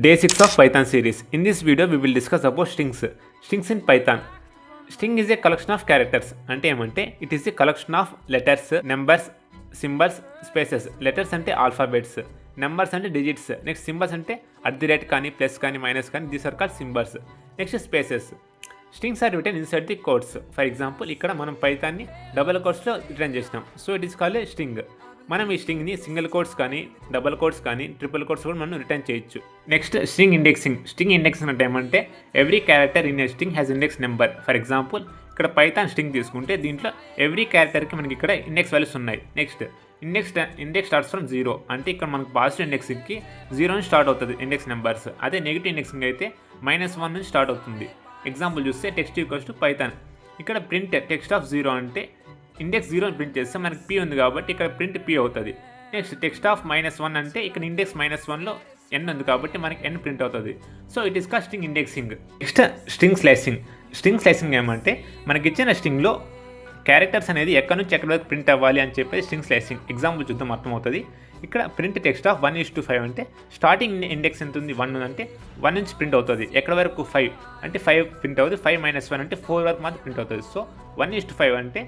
Day 6 of Python series. In this video, we will discuss about strings. Strings in Python. String is a collection of characters. It is a collection of letters, numbers, symbols, spaces. Letters ante alphabets, numbers ante digits. Next symbols ante @ kani, plus kani, minus kani. These are called symbols. Next spaces. Strings are written inside the quotes. For example, ikkada manam Python ni double quotes lo return chestam. So it is called a string. మనం ఈ స్ట్రింగ్ని single quotes కానీ double quotes కానీ triple quotes కూడా మనం return చేయొచ్చు. Next string indexing. String indexing అంటే ఏమంటే every character in a string has index number. For example ఇక్కడ పైథాన్ స్ట్రింగ్ తీసుకుంటే దీంట్లో ఎవ్రీ క్యారెక్టర్కి మనకి ఇక్కడ ఇండెక్స్ వాల్యూస్ ఉన్నాయి. నెక్స్ట్ ఇండెక్స్ స్టార్ట్స్ ఫ్రమ్ 0 అంటే ఇక్కడ మనకు పాజిటివ్ ఇండెక్సింగ్కి 0 నుంచి స్టార్ట్ అవుతుంది ఇండెక్స్ నెంబర్స్. అదే నెగిటివ్ ఇండెక్సింగ్ అయితే -1 నుంచి స్టార్ట్ అవుతుంది. ఎగ్జాంపుల్ చూస్తే టెక్స్ట్ ఈక్వల్స్ టు పైథాన్. ఇక్కడ ప్రింట్ టెక్స్ట్ ఆఫ్ 0 అంటే ఇండెక్స్ 0 ప్రింట్ చేస్తే మనకి p ఉంది కాబట్టి ఇక్కడ ప్రింట్ p అవుతుంది. నెక్స్ట్ టెక్స్ట్ ఆఫ్ -1 అంటే ఇక్కడ ఇండెక్స్ -1లో n ఉంది కాబట్టి మనకి n ప్రింట్ అవుతుంది. So it is called string indexing. Next string slicing. String slicing ఏమంటే మనకి ఇచ్చిన స్ట్రింగ్లో క్యారెక్టర్స్ అనేది ఎక్కడి నుంచి ఎక్కడి వరకు ప్రింట్ అవ్వాలి అని చెప్పేసి స్ట్రింగ్ స్లైసింగ్. ఎగ్జాంపుల్ చూద్దాం అర్థమవుతుంది. ఇక్కడ ప్రింట్ టెక్స్ట్ ఆఫ్ 1:5 అంటే స్టార్టింగ్ ఇండెక్స్ ఎంత ఉంది 1 అంటే 1 నుంచి ప్రింట్ అవుతుంది. ఎక్కడ వరకు 5 అంటే 5 ప్రింట్ అవుతుంది. 5 - 1 అంటే 4 వరకు మాత్రం ప్రింట్ అవుతుంది. సో 1:5 అంటే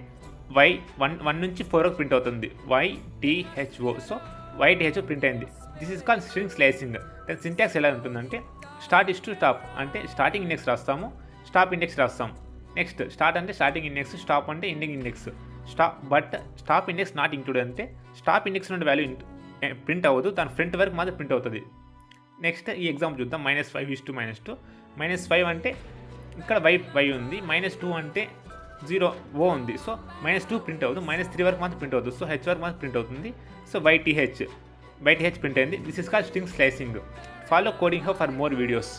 y1 నుంచి 4 వరకు ప్రింట్ అవుతుంది. YTHO. సో YTHO ప్రింట్ అయింది. This is called string slicing. దాని సింటాక్స్ ఎలా ఉంటుందంటే స్టార్ట్ ఇస్ టు స్టాప్ అంటే స్టార్టింగ్ ఇండెక్స్ రాస్తాము, స్టాప్ ఇండెక్స్ రాస్తాము. నెక్స్ట్ స్టార్ట్ అంటే స్టార్టింగ్ ఇండెక్స్, స్టాప్ అంటే ending index. Stop index not include అంటే స్టాప్ ఇండెక్స్ నుండి వాల్యూ ప్రింట్ అవ్వదు, దాని ఫ్రంట్ వరకు మాత్రం ప్రింట్ అవుతుంది. నెక్స్ట్ ఈ ఎగ్జాంపుల్ చూద్దాం. -5:2 -5 అంటే ఇక్కడ y ఉంది, -2 అంటే 0 O ఉంది. సో -2 ప్రింట్ అవుతుంది, -3 వరకు మాత్రం ప్రింట్ అవుతుంది. సో h వరకు మాత్రం ప్రింట్ అవుతుంది. సో YTH ప్రింట్ అయింది. This is called string slicing. Follow coding how for more videos.